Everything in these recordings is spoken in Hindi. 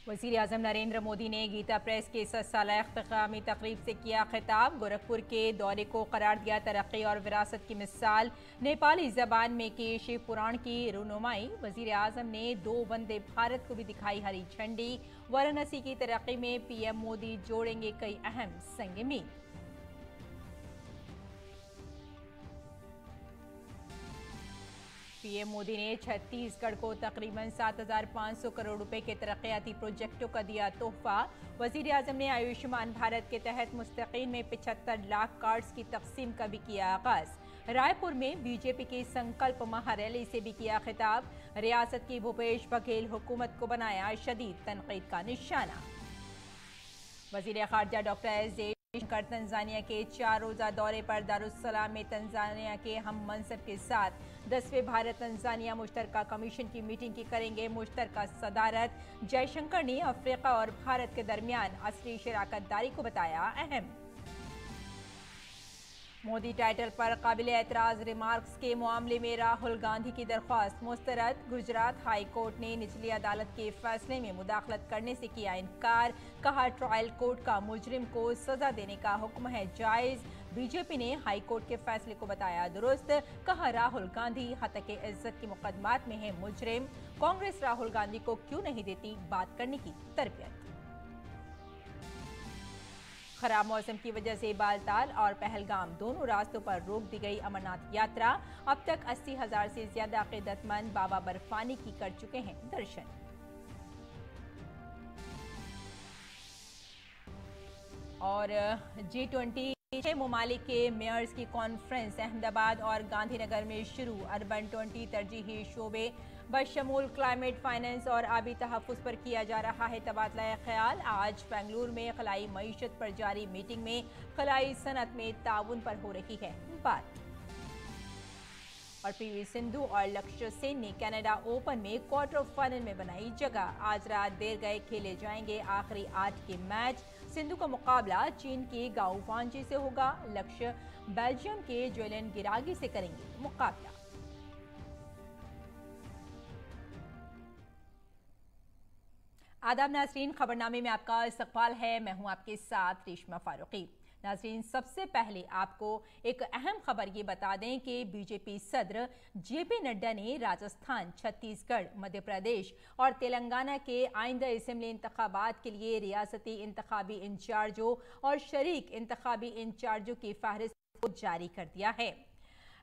वज़ीर आज़म नरेंद्र मोदी ने गीता प्रेस के 7 साला इख्तितामी तकरीब से किया खिताब। गोरखपुर के दौरे को करार दिया तरक्की और विरासत की मिसाल। नेपाली जबान में किए शिव पुराण की रूनुमाई। वज़ीर आज़म ने 2 वंदे भारत को भी दिखाई हरी झंडी। वाराणसी की तरक्की में पीएम मोदी जोड़ेंगे कई अहम संग मील। पीएम मोदी ने छत्तीसगढ़ को तकरीबन 7,500 करोड़ रुपए के तरक्याती प्रोजेक्टों का दिया तोहफा। वजीर आजम ने आयुष्मान भारत के तहत मुस्तकीन में 75 लाख कार्ड्स की तकसीम का भी किया आगाज। रायपुर में बीजेपी की संकल्प महारैली से भी किया खिताब। रियासत की भूपेश बघेल हुकूमत को बनाया शदीद तनकीद का निशाना। वजीर खारजा डॉक्टर एस जयशंकर तंजानिया के 4 रोजा दौरे पर। दारुस्सलाम में तंजानिया के हम मनसब के साथ 10वें भारत तंजानिया मुश्तरका कमीशन की मीटिंग की करेंगे मुश्तरका सदारत। जयशंकर ने अफ्रीका और भारत के दरमियान असली शराकतदारी को बताया अहम। मोदी टाइटल पर काबिल एतराज रिमार्क्स के मामले में राहुल गांधी की दरख्वास्त मुस्तरद। गुजरात हाई कोर्ट ने निचली अदालत के फैसले में मुदाखलत करने से किया इनकार। कहा ट्रायल कोर्ट का मुजरिम को सजा देने का हुक्म है जायज। बीजेपी ने हाई कोर्ट के फैसले को बताया दुरुस्त। कहा राहुल गांधी हतक इज्जत के मुकदमात में है मुजरिम। कांग्रेस राहुल गांधी को क्यों नहीं देती बात करने की तरबियत। खराब मौसम की वजह से बालताल और पहलगाम दोनों रास्तों पर रोक दी गई अमरनाथ यात्रा। अब तक 80,000 से ज्यादा अकीदतमंद बाबा बर्फानी की कर चुके हैं दर्शन। और G20 6 ममालिक के मेयर्स की कॉन्फ्रेंस अहमदाबाद और गांधीनगर में शुरू। अर्बन 20 तरजीही शोबे बशमूल क्लाइमेट फाइनेंस और आबी तहफ़्फ़ुज़ पर किया जा रहा है तबादला ख्याल। आज बेंगलुरु में खलाई मईशत पर जारी मीटिंग में खलाई सनत में ताउन पर हो रही है बात। और पीवी सिंधु और लक्ष्य सेन ने कनाडा ओपन में क्वार्टर फाइनल में बनाई जगह। आज रात देर गए खेले जाएंगे आखिरी 8 के मैच। सिंधु का मुकाबला चीन के गाओ वांजी से होगा। लक्ष्य बेल्जियम के जोएलन गिरागी से करेंगे मुकाबला। आदाब नाज़रीन, खबरनामे में आपका इस्तकबाल है। मैं हूं आपके साथ रेशमा फारूकी। नाज़रीन, सबसे पहले आपको एक अहम खबर ये बता दें कि बीजेपी सदर जेपी नड्डा ने राजस्थान, छत्तीसगढ़, मध्य प्रदेश और तेलंगाना के आइंदा असेंबली इंतखाबात के लिए रियासती इंतखाबी इंचार्जों और शरीक इंतखाबी इंचार्जों की फहरिस्त को जारी कर दिया है।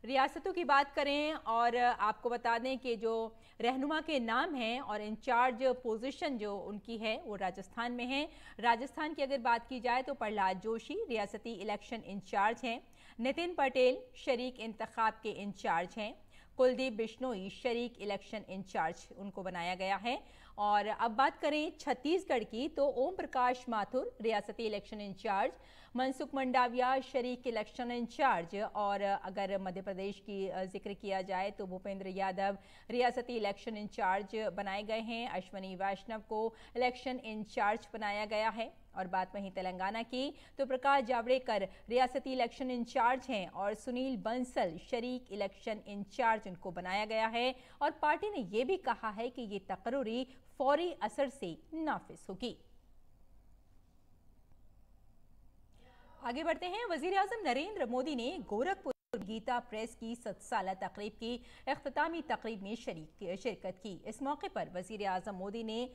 रियासतों की बात करें और आपको बता दें कि जो रहनुमा के नाम हैं और इंचार्ज पोजीशन जो उनकी है वो राजस्थान में है। राजस्थान की अगर बात की जाए तो प्रहलाद जोशी रियासती इलेक्शन इंचार्ज हैं। नितिन पटेल शरीक इंतखाब के इंचार्ज हैं। कुलदीप बिश्नोई शरीक इलेक्शन इंचार्ज उनको बनाया गया है। और अब बात करें छत्तीसगढ़ की तो ओम प्रकाश माथुर रियासती इलेक्शन इंचार्ज, मनसुख मंडाविया शरीक इलेक्शन इंचार्ज। और अगर मध्य प्रदेश की जिक्र किया जाए तो भूपेंद्र यादव रियासती इलेक्शन इंचार्ज बनाए गए हैं। अश्वनी वैष्णव को इलेक्शन इंचार्ज बनाया गया है। और बात वहीं तेलंगाना की तो प्रकाश जावड़ेकर रियासती इलेक्शन इंचार्ज हैं और सुनील बंसल शरीक इलेक्शन इंचार्ज उनको बनाया गया है। और पार्टी ने यह भी कहा है कि ये तकर्री फौरी असर से नाफिज होगी। आगे बढ़ते हैं। वजीर आजम नरेंद्र मोदी ने गोरखपुर गीता प्रेस की 7 साला तकरीब की इख्तितामी तकरीब में शिरकत की। इस मौके पर वजीर आजम मोदी ने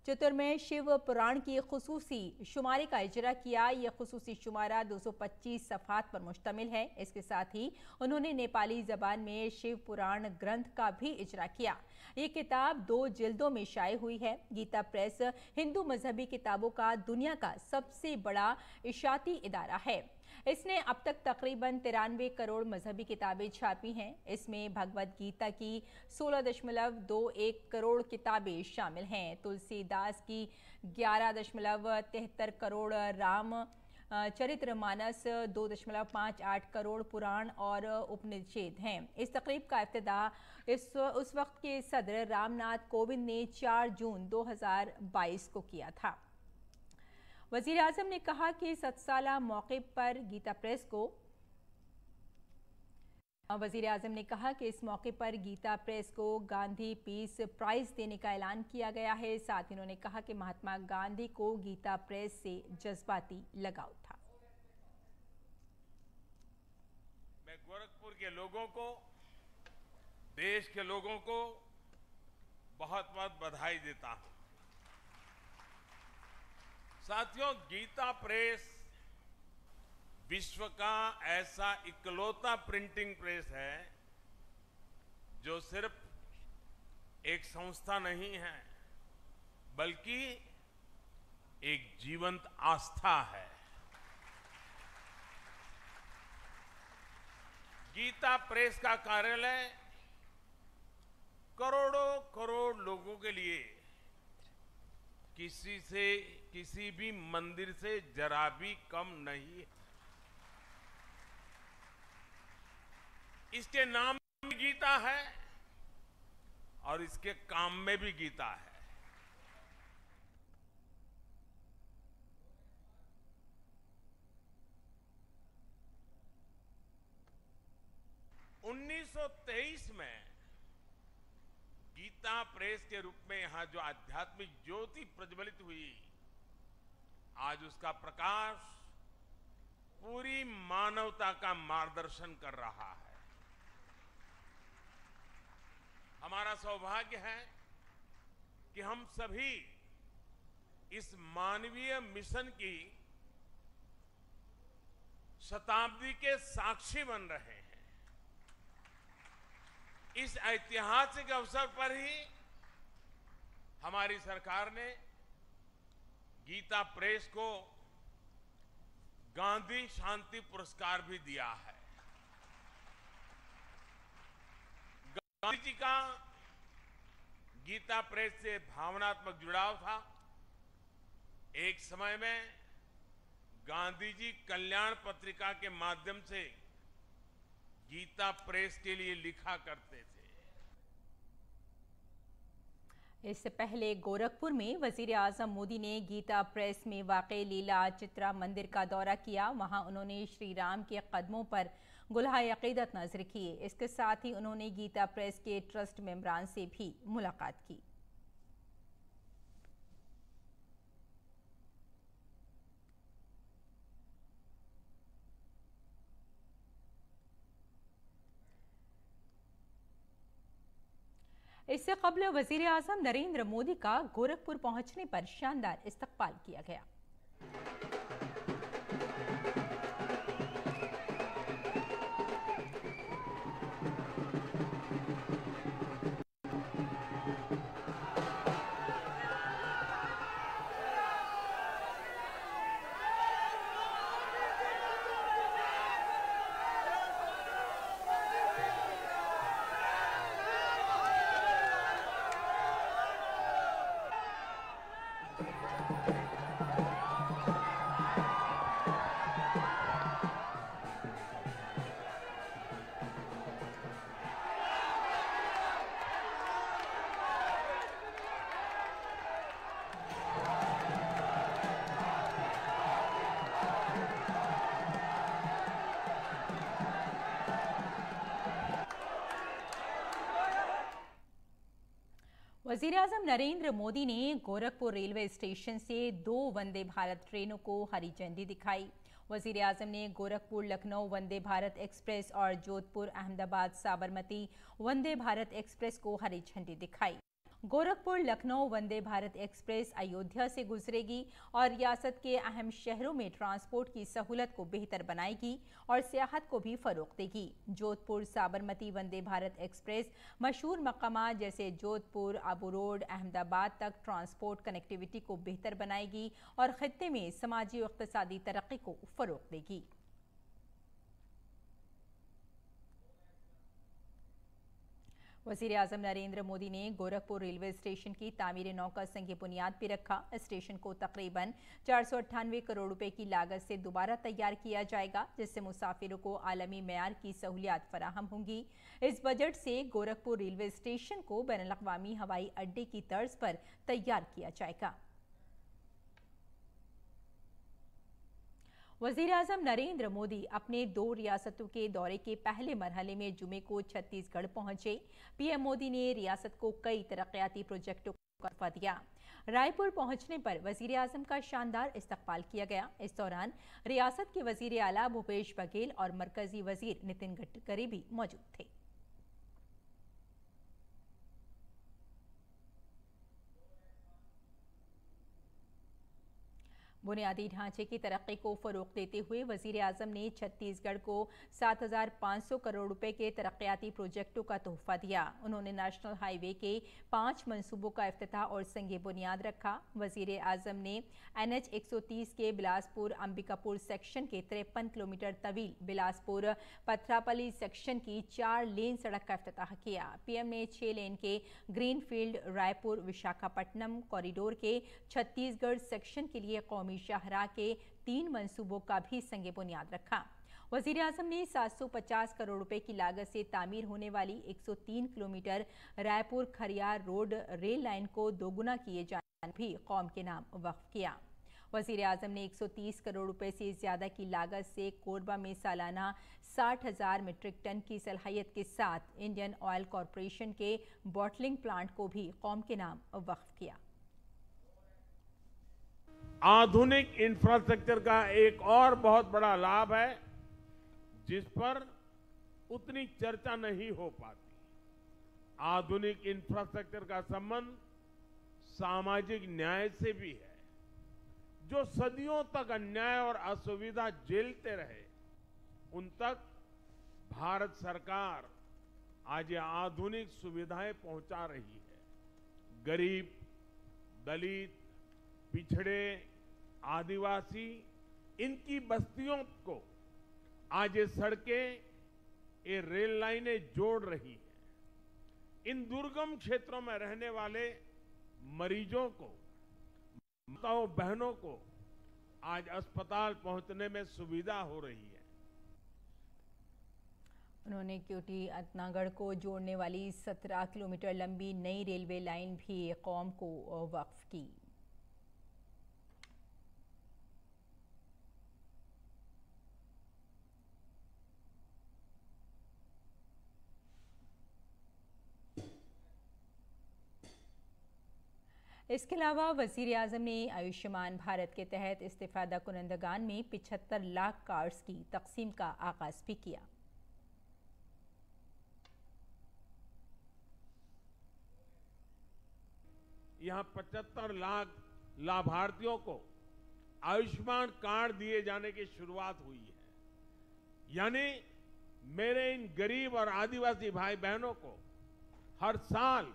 चतुर्मय शिव पुराण की खुसूसी शुमारे का इजरा किया। यह खुसूसी शुमारा 225 सफ़हात पर मुश्तमिल है। इसके साथ ही उन्होंने नेपाली जबान में शिव पुराण ग्रंथ का भी इजरा किया। ये किताब 2 जिल्दों में शाये हुई है। गीता प्रेस हिंदू मजहबी किताबों का दुनिया का सबसे बड़ा इशाती इदारा है। इसने अब तक तकरीबन 93 करोड़ मजहबी किताबें छापी हैं। इसमें भगवद गीता की 16.21 करोड़ किताबें शामिल हैं। तुलसीदास की 11.73 करोड़, राम चरित्रमानस 2.58 करोड़, पुराण और उपनिषद हैं। इस तकरीब का इफ्तिताह उस वक्त के सदर रामनाथ कोविंद ने 4 जून 2022 को किया था। वजीर आजम ने कहा कि 7 साला मौके पर गीता प्रेस को वज़ीर आज़म ने कहा कि इस मौके पर गीता प्रेस को गांधी पीस प्राइज देने का ऐलान किया गया है। साथ ही उन्होंने कहा कि महात्मा गांधी को गीता प्रेस से जज्बाती लगाव था। मैं गोरखपुर के लोगों को, देश के लोगों को बहुत बहुत बधाई देता हूं। साथियों, गीता प्रेस विश्व का ऐसा इकलौता प्रिंटिंग प्रेस है जो सिर्फ एक संस्था नहीं है, बल्कि एक जीवंत आस्था है। गीता प्रेस का कार्यालय करोड़ों करोड़ लोगों के लिए किसी भी मंदिर से जरा भी कम नहीं है। इसके नाम में गीता है और इसके काम में भी गीता है। उन्नीस 1923 में गीता प्रेस के रूप में यहां जो आध्यात्मिक ज्योति प्रज्वलित हुई, आज उसका प्रकाश पूरी मानवता का मार्गदर्शन कर रहा है। हमारा सौभाग्य है कि हम सभी इस मानवीय मिशन की शताब्दी के साक्षी बन रहे हैं। इस ऐतिहासिक अवसर पर ही हमारी सरकार ने गीता प्रेस को गांधी शांति पुरस्कार भी दिया है। गांधी जी का गीता प्रेस से भावनात्मक जुड़ाव था। एक समय में गांधी जी कल्याण पत्रिका के माध्यम से गीता प्रेस के लिए लिखा करते थे। इससे पहले गोरखपुर में वजीर आजम मोदी ने गीता प्रेस में वाक़ई लीला चित्रा मंदिर का दौरा किया। वहां उन्होंने श्री राम के कदमों पर गुलहाए अक़ीदत नजर किए। इसके साथ ही उन्होंने गीता प्रेस के ट्रस्ट मेंबरान से भी मुलाकात की। इससे कबल वजीर आजम नरेंद्र मोदी का गोरखपुर पहुंचने पर शानदार इस्तकबाल किया गया। वजीर आजम नरेंद्र मोदी ने गोरखपुर रेलवे स्टेशन से 2 वंदे भारत ट्रेनों को हरी झंडी दिखाई। वजीर आजम ने गोरखपुर लखनऊ वंदे भारत एक्सप्रेस और जोधपुर अहमदाबाद साबरमती वंदे भारत एक्सप्रेस को हरी झंडी दिखाई। गोरखपुर लखनऊ वंदे भारत एक्सप्रेस अयोध्या से गुजरेगी और रियासत के अहम शहरों में ट्रांसपोर्ट की सहूलत को बेहतर बनाएगी और सियाहत को भी फरोग देगी। जोधपुर साबरमती वंदे भारत एक्सप्रेस मशहूर मकामात जैसे जोधपुर, अबू रोड, अहमदाबाद तक ट्रांसपोर्ट कनेक्टिविटी को बेहतर बनाएगी और खित्ते में समाजी और इक़्तिसादी तरक्की को फरोग देगी। वज़ीर आज़म नरेंद्र मोदी ने गोरखपुर रेलवे स्टेशन की तामीर नौ का संग बुनियाद भी रखा। स्टेशन को तकरीबन 498 करोड़ रुपए की लागत से दोबारा तैयार किया जाएगा, जिससे मुसाफिरों को आलमी मेयार की सहूलियात फराहम होंगी। इस बजट से गोरखपुर रेलवे स्टेशन को बैनुल-अक़वामी हवाई अड्डे की तर्ज पर तैयार किया जाएगा। वज़ीर-ए-आज़म नरेंद्र मोदी अपने 2 रियासतों के दौरे के पहले मरहले में जुमे को छत्तीसगढ़ पहुंचे। पीएम मोदी ने रियासत को कई तरक्याती प्रोजेक्टों का तोहफा दिया। रायपुर पहुंचने पर वज़ीर-ए-आज़म का शानदार इस्तकबाल किया गया। इस दौरान रियासत के वज़ीर आला भूपेश बघेल और मरकजी वज़ीर नितिन गडकरी भी मौजूद थे। बुनियादी ढांचे की तरक्की को फरोग देते हुए वज़ीर-ए-आज़म ने छत्तीसगढ़ को 7,500 करोड़ रुपए के तरक्याती प्रोजेक्टों का तोहफा दिया। उन्होंने नेशनल हाईवे के 5 मंसूबों का इफ्तिताह और संगे बुनियाद रखा। वज़ीर-ए-आज़म ने NH 130 के बिलासपुर अंबिकापुर सेक्शन के 53 किलोमीटर तवील बिलासपुर पथरापल्ली सेक्शन की 4 लेन सड़क का इफ्तिताह किया। पीएम ने 6 लेन के ग्रीनफील्ड रायपुर विशाखापट्टनम कॉरिडोर के छत्तीसगढ़ सेक्शन के लिए कौमी शाहराह के 3 मंसूबों का भी संगे बुनियाद रखा। वज़ीर-ए-आज़म ने 750 करोड़ रुपए की लागत से तामीर होने वाली 103 kilometre Raipur Khariar road rail line को दोगुना किए जाने भी कौम के नाम वक्फ किया। वज़ीर-ए-आज़म ने 130 करोड़ रुपए से ज्यादा की लागत से कोरबा में सालाना 60,000 मीट्रिक टन की सलाहियत के साथ इंडियन ऑयल कॉरपोरेशन के बॉटलिंग प्लांट को भी कौम के नाम वक्फ किया। आधुनिक इंफ्रास्ट्रक्चर का एक और बहुत बड़ा लाभ है जिस पर उतनी चर्चा नहीं हो पाती। आधुनिक इंफ्रास्ट्रक्चर का संबंध सामाजिक न्याय से भी है। जो सदियों तक अन्याय और असुविधा झेलते रहे उन तक भारत सरकार आज ये आधुनिक सुविधाएं पहुंचा रही है। गरीब, दलित, पिछड़े, आदिवासी इनकी बस्तियों को आज ये सड़कें, ये रेल लाइनें जोड़ रही हैं। इन दुर्गम क्षेत्रों में रहने वाले मरीजों को, माताओं बहनों को आज अस्पताल पहुंचने में सुविधा हो रही है। उन्होंने क्योटी अंतनागढ़ को जोड़ने वाली 17 किलोमीटर लंबी नई रेलवे लाइन भी कौम को वक्फ की। इसके अलावा वज़ीर-ए-आज़म ने आयुष्मान भारत के तहत इस्तेफादा कुनंदगान में 75 लाख कार्ड्स की तकसीम का आगाज भी किया। यहां 75 लाख लाभार्थियों को आयुष्मान कार्ड दिए जाने की शुरुआत हुई है। यानी मेरे इन गरीब और आदिवासी भाई बहनों को हर साल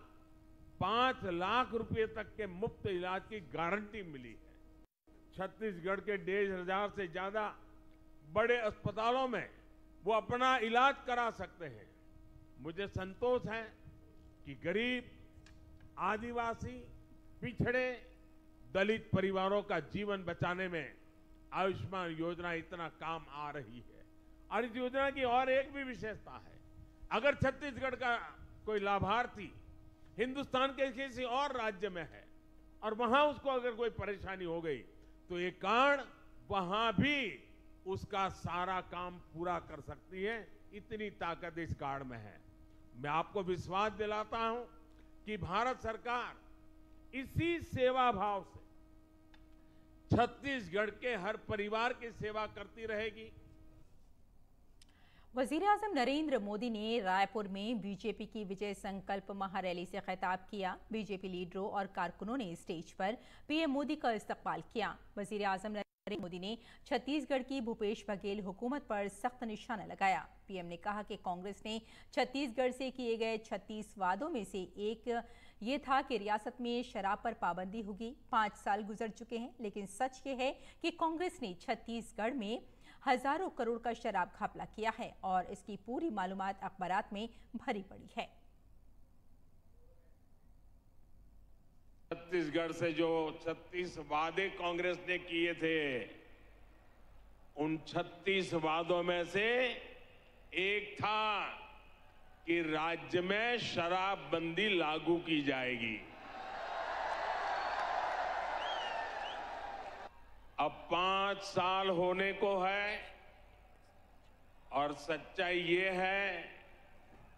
5 लाख रुपए तक के मुफ्त इलाज की गारंटी मिली है। छत्तीसगढ़ के 1,500 से ज्यादा बड़े अस्पतालों में वो अपना इलाज करा सकते हैं। मुझे संतोष है कि गरीब, आदिवासी, पिछड़े, दलित परिवारों का जीवन बचाने में आयुष्मान योजना इतना काम आ रही है। और इस योजना की और एक भी विशेषता है, अगर छत्तीसगढ़ का कोई लाभार्थी हिंदुस्तान के किसी और राज्य में है और वहां उसको अगर कोई परेशानी हो गई तो ये कार्ड वहां भी उसका सारा काम पूरा कर सकती है। इतनी ताकत इस कार्ड में है। मैं आपको विश्वास दिलाता हूं कि भारत सरकार इसी सेवा भाव से छत्तीसगढ़ के हर परिवार की सेवा करती रहेगी। वज़ीर-ए-आज़म नरेंद्र मोदी ने रायपुर में बीजेपी की विजय संकल्प महारैली से खिताब किया। बीजेपी लीडरों और कारकुनों ने स्टेज पर पीएम मोदी का इस्तकबाल किया। वज़ीर-ए-आज़म नरेंद्र मोदी ने छत्तीसगढ़ की भूपेश बघेल हुकूमत पर सख्त निशाना लगाया। पीएम ने कहा कि कांग्रेस ने छत्तीसगढ़ से किए गए 36 वादों में से एक ये था कि रियासत में शराब पर पाबंदी होगी। 5 साल गुजर चुके हैं, लेकिन सच ये है कि कांग्रेस ने छत्तीसगढ़ में हजारों करोड़ का शराब घपला किया है और इसकी पूरी मालूमात अखबारात में भरी पड़ी है। छत्तीसगढ़ से जो 36 वादे कांग्रेस ने किए थे, उन 36 वादों में से एक था कि राज्य में शराबबंदी लागू की जाएगी। अब 5 साल होने को है और सच्चाई ये है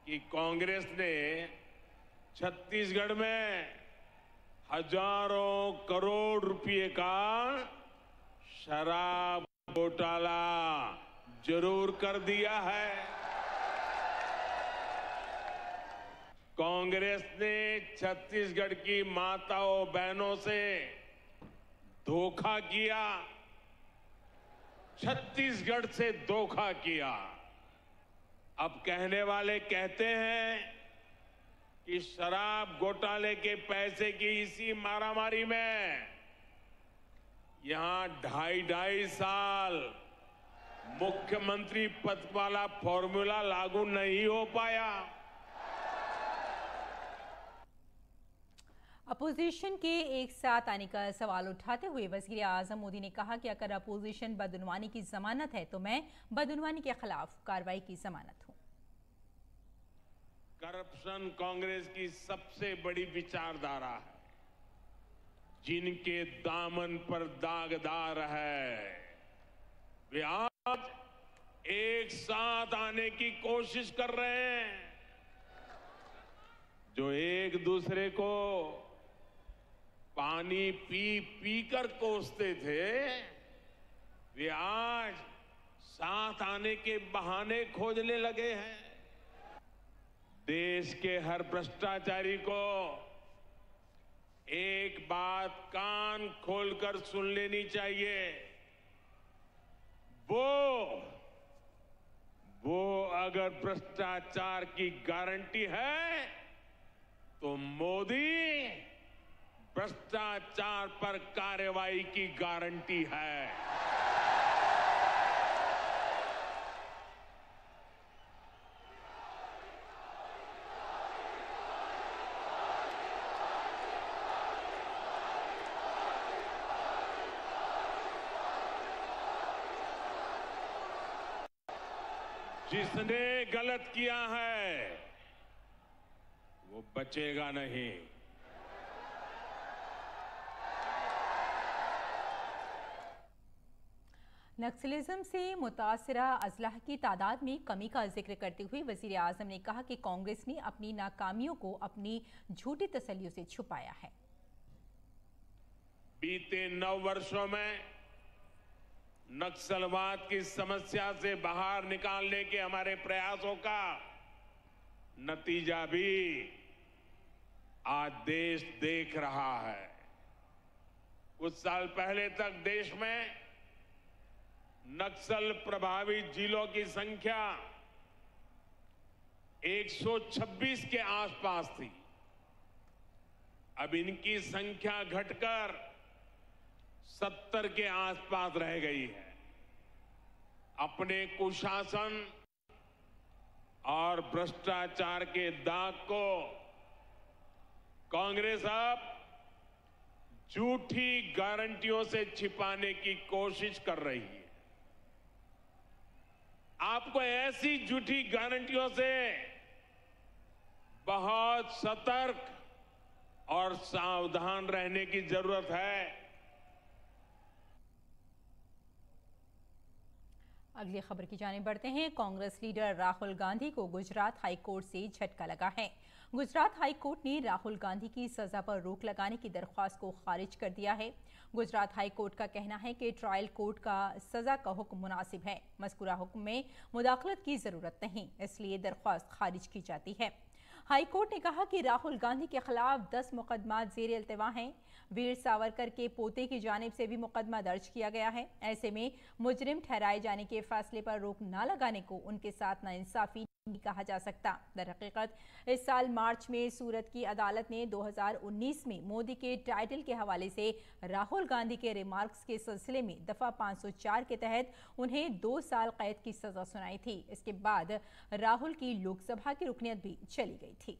कि कांग्रेस ने छत्तीसगढ़ में हजारों करोड़ रुपए का शराब घोटाला जरूर कर दिया है। कांग्रेस ने छत्तीसगढ़ की माताओं बहनों से धोखा किया, छत्तीसगढ़ से धोखा किया। अब कहने वाले कहते हैं कि शराब घोटाले के पैसे की इसी मारामारी में यहां 2.5 साल मुख्यमंत्री पद वाला फॉर्मूला लागू नहीं हो पाया। अपोजिशन के एक साथ आने का सवाल उठाते हुए वजीर आजम मोदी ने कहा कि अगर अपोजिशन बदउनवानी की जमानत है तो मैं बदउनवानी के खिलाफ कार्रवाई की जमानत हूं। करप्शन कांग्रेस की सबसे बड़ी विचारधारा है, जिनके दामन पर दागदार है वे आज एक साथ आने की कोशिश कर रहे हैं। जो एक दूसरे को पानी पी पी कर कोसते थे, वे आज साथ आने के बहाने खोजने लगे हैं। देश के हर भ्रष्टाचारी को एक बात कान खोलकर सुन लेनी चाहिए, वो अगर भ्रष्टाचार की गारंटी है तो मोदी भ्रष्टाचार पर कार्रवाई की गारंटी है। जिसने गलत किया है वो बचेगा नहीं। नक्सलिज्म से मुतासरा अजलाह की तादाद में कमी का जिक्र करते हुए वजीर आजम ने कहा कि कांग्रेस ने अपनी नाकामियों को अपनी झूठी तसल्लियों से छुपाया है। बीते 9 वर्षों में नक्सलवाद की समस्या से बाहर निकालने के हमारे प्रयासों का नतीजा भी आज देश देख रहा है। कुछ साल पहले तक देश में नक्सल प्रभावित जिलों की संख्या 126 के आसपास थी। अब इनकी संख्या घटकर 70 के आसपास रह गई है। अपने कुशासन और भ्रष्टाचार के दाग को कांग्रेस अब झूठी गारंटियों से छिपाने की कोशिश कर रही है। आपको ऐसी झूठी गारंटियों से बहुत सतर्क और सावधान रहने की जरूरत है। अगली खबर की जानिब बढ़ते हैं। कांग्रेस लीडर राहुल गांधी को गुजरात हाईकोर्ट से झटका लगा है। गुजरात हाईकोर्ट ने राहुल गांधी की सजा पर रोक लगाने की दरख्वास्त को खारिज कर दिया है। गुजरात हाईकोर्ट का कहना है कि ट्रायल कोर्ट का सजा का हुक्म मुनासिब है, मज़कूरा हुक्म में मुदाखलत की जरूरत नहीं, इसलिए दरख्वास्त खारिज की जाती है। हाईकोर्ट ने कहा कि राहुल गांधी के खिलाफ 10 मुकदमा ज़ेर इल्तिवा हैं। वीर सावरकर के पोते की जानिब से भी मुकदमा दर्ज किया गया है। ऐसे में मुजरिम ठहराए जाने के फैसले पर रोक न लगाने को उनके साथ नाइंसाफी नहीं कहा जा सकता। दरहकीकत इस साल मार्च में सूरत की अदालत ने 2019 में मोदी के टाइटल के हवाले से राहुल गांधी के रिमार्क्स के सिलसिले में दफा 504 के तहत उन्हें 2 साल कैद की सजा सुनाई थी। इसके बाद राहुल की लोकसभा की रुकनियत भी चली गई थी।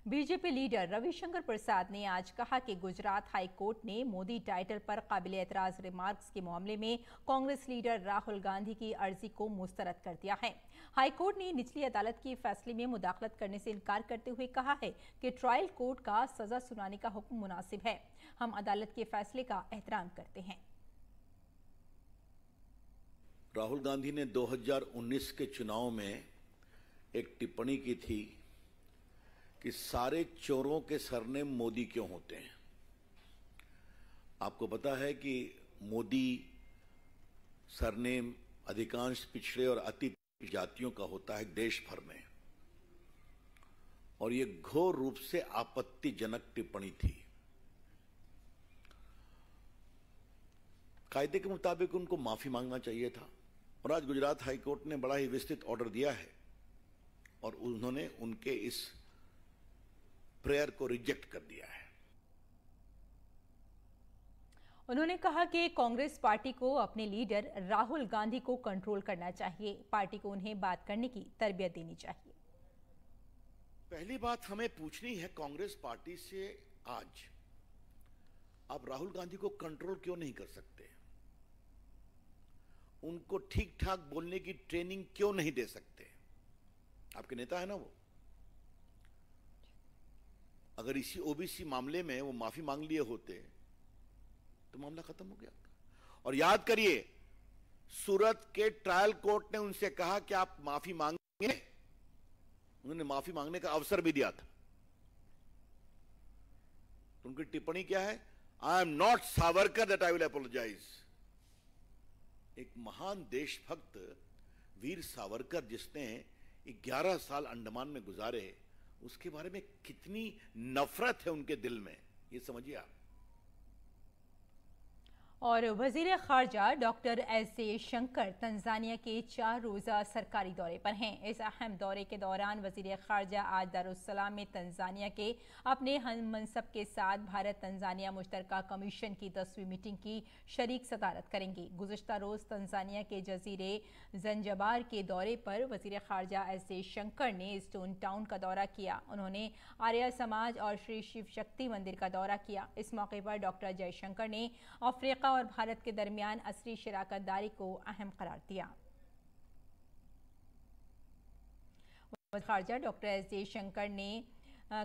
बीजेपी लीडर रविशंकर प्रसाद ने आज कहा कि गुजरात हाई कोर्ट ने मोदी टाइटल पर काबिल एतराज रिमार्क्स के मामले में कांग्रेस लीडर राहुल गांधी की अर्जी को मुस्तरद कर दिया है। हाईकोर्ट ने निचली अदालत के फैसले में मुदाखलत करने से इनकार करते हुए कहा है कि ट्रायल कोर्ट का सजा सुनाने का हुक्म मुनासिब है। हम अदालत के फैसले का एहतराम करते हैं। राहुल गांधी ने 2019 के चुनाव में एक टिप्पणी की थी कि सारे चोरों के सरनेम मोदी क्यों होते हैं। आपको पता है कि मोदी सरनेम अधिकांश पिछड़े और अति जातियों का होता है देश भर में, और ये घोर रूप से आपत्तिजनक टिप्पणी थी। कायदे के मुताबिक उनको माफी मांगना चाहिए था, और आज गुजरात हाई कोर्ट ने बड़ा ही विस्तृत ऑर्डर दिया है और उन्होंने उनके इस प्रेयर को रिजेक्ट कर दिया है। उन्होंने कहा कि कांग्रेस पार्टी को अपने लीडर राहुल गांधी को कंट्रोल करना चाहिए। पार्टी को उन्हें बात करने की तरबियत देनी चाहिए। पहली बात हमें पूछनी है कांग्रेस पार्टी से, आज आप राहुल गांधी को कंट्रोल क्यों नहीं कर सकते? उनको ठीक ठाक बोलने की ट्रेनिंग क्यों नहीं दे सकते? आपके नेता है ना वो। अगर इसी ओबीसी मामले में वो माफी मांग लिए होते तो मामला खत्म हो गया। और याद करिए, सूरत के ट्रायल कोर्ट ने उनसे कहा कि आप माफी मांगेंगे, उन्होंने माफी मांगने का अवसर भी दिया था। तो उनकी टिप्पणी क्या है? I am not Savarkar that I will apologise. एक महान देशभक्त वीर सावरकर जिसने 11 साल अंडमान में गुजारे, उसके बारे में कितनी नफरत है उनके दिल में, ये समझिए आप। और वजीर खारजा डॉक्टर एस जयशंकर तंजानिया के 4 रोज़ा सरकारी दौरे पर हैं। इस अहम दौरे के दौरान वजीर खारजा आज दारुस्सलाम में तंजानिया के अपने हम मनसब के साथ भारत तंजानिया मुश्तरका कमीशन की 10वीं मीटिंग की शरीक सदारत करेंगे। गुज़श्ता रोज़ तंजानिया के जजीरे जंजबार के दौरे पर वजीर खारजा एस जयशंकर ने स्टोन टाउन का दौरा किया। उन्होंने आर्य समाज और श्री शिव शक्ति मंदिर का दौरा किया। इस मौके पर डॉक्टर जयशंकर ने अफ्रीका और भारत के दरमियान असली शराकतदारी को अहम करार दिया। खारजा डॉक्टर एस जयशंकर ने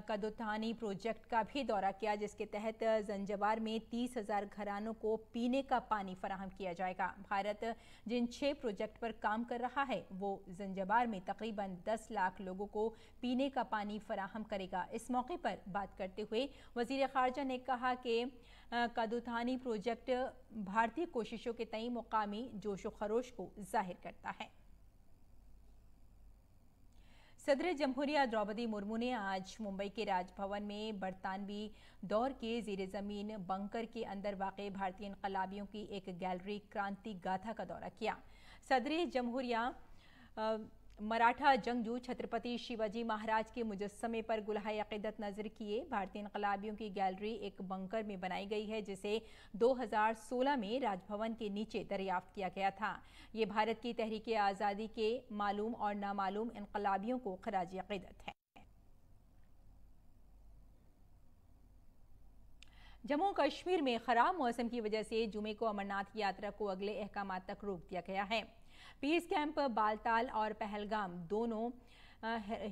कदुतानी प्रोजेक्ट का भी दौरा किया, जिसके तहत जंजबार में 30,000 घरानों को पीने का पानी फराहम किया जाएगा। भारत जिन 6 प्रोजेक्ट पर काम कर रहा है वो जंजबार में तकरीबन 10 लाख लोगों को पीने का पानी फराहम करेगा। इस मौके पर बात करते हुए वजीर खारजा ने कहा कि कदुतानी प्रोजेक्ट भारतीय कोशिशों के तई मुकामी जोशो खरोश को जाहिर करता है। सदर जमहूरिया द्रौपदी मुर्मू ने आज मुंबई के राजभवन में बरतानवी दौर के ज़ीर ज़मीन बंकर के अंदर वाक़ भारतीय इनकलाबियों की एक गैलरी क्रांति गाथा का दौरा किया। सदर जमहूरिया मराठा जंगजू छत्रपति शिवाजी महाराज के मुजस्समे पर गुलहाए अक़ीदत नजर किए। भारतीय इनकलाबियों की गैलरी एक बंकर में बनाई गई है, जिसे 2016 में राजभवन के नीचे दरियाफ्त किया गया था। ये भारत की तहरीक आज़ादी के मालूम और नामालूम इनकलाबियों को खराज अक़ीदत है। जम्मू कश्मीर में खराब मौसम की वजह से जुमे को अमरनाथ यात्रा को अगले अहकाम तक रोक दिया गया है। पीस कैंप, बालताल और पहलगाम दोनों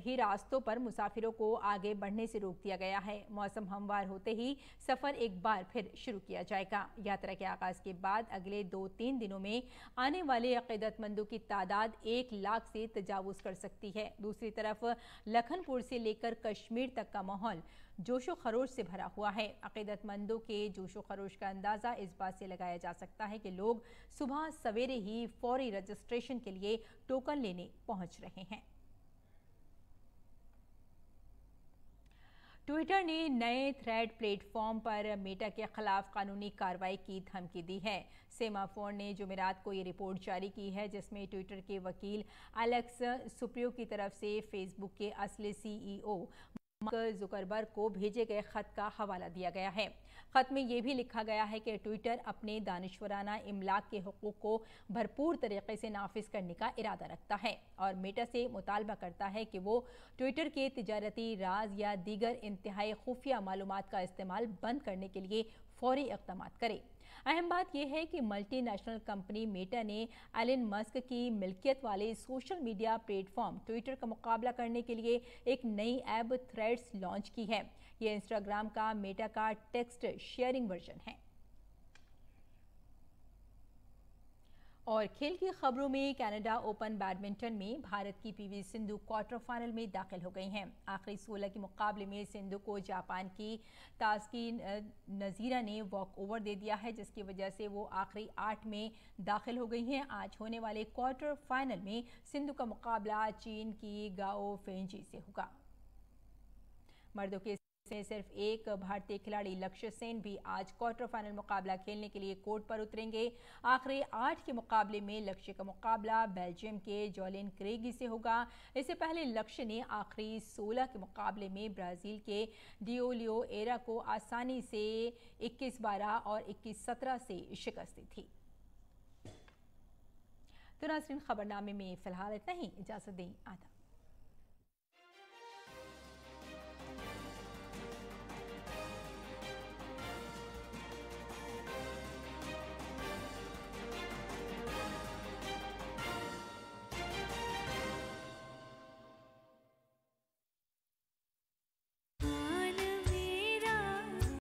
ही रास्तों पर मुसाफिरों को आगे बढ़ने से रोक दिया गया है। मौसम हमवार होते ही सफ़र एक बार फिर शुरू किया जाएगा। यात्रा के आगाज़ के बाद अगले 2-3 दिनों में आने वाले अक़ीदतमंदों की तादाद 1 लाख से तजावुज़ कर सकती है। दूसरी तरफ लखनपुर से लेकर कश्मीर तक का माहौल जोशो खरोश से भरा हुआ है। अक़ीदतमंदों के जोशो खरोश का अंदाज़ा इस बात से लगाया जा सकता है कि लोग सुबह सवेरे ही फौरी रजिस्ट्रेशन के लिए टोकन लेने पहुंच रहे हैं। ट्विटर ने नए थ्रेड प्लेटफॉर्म पर मेटा के खिलाफ कानूनी कार्रवाई की धमकी दी है। सेमाफोर ने जुमेरात को ये रिपोर्ट जारी की है, जिसमें ट्विटर के वकील एलेक्स सुप्रियो की तरफ से फेसबुक के असली CEO मार्क जुकरबर्ग को भेजे गए खत का हवाला दिया गया है। खत में यह भी लिखा गया है कि ट्विटर अपने दानिशवराना इमलाक के हुकूक को भरपूर तरीके से नाफिज करने का इरादा रखता है और मेटा से मुतालबा करता है कि वो ट्विटर के तिजारती राज या दीगर इंतहाई खुफिया मालूमात का इस्तेमाल बंद करने के लिए फौरी इक़दाम करे। अहम बात यह है कि मल्टीनेशनल कंपनी मेटा ने एलन मस्क की मिल्कियत वाले सोशल मीडिया प्लेटफॉर्म ट्विटर का मुकाबला करने के लिए एक नई ऐप थ्रेड्स लॉन्च की है। यह इंस्टाग्राम का मेटा का टेक्स्ट शेयरिंग वर्जन है। और खेल की खबरों में कनाडा ओपन बैडमिंटन में भारत की पीवी सिंधु क्वार्टर फाइनल में दाखिल हो गई हैं। आखिरी 16 के मुकाबले में सिंधु को जापान की तास्की नजीरा ने वॉक ओवर दे दिया है, जिसकी वजह से वो आखिरी 8 में दाखिल हो गई हैं। आज होने वाले क्वार्टर फाइनल में सिंधु का मुकाबला चीन की गाओ फेंजी से होगा। मर्दों के से सिर्फ एक भारतीय खिलाड़ी लक्ष्य सेन भी आज क्वार्टर फाइनल मुकाबला खेलने के लिए कोर्ट पर उतरेंगे। आखिरी 8 के मुकाबले में लक्ष्य का मुकाबला बेल्जियम के जोलिन क्रेगी से होगा। इससे पहले लक्ष्य ने आखिरी 16 के मुकाबले में ब्राजील के डिओलियो एरा को आसानी से 21-12 और 21-17 से शिकस्त दी थी। तो नाज़रीन, खबरनामे में फिलहाल इतना ही। इजाजत दें। आदाब।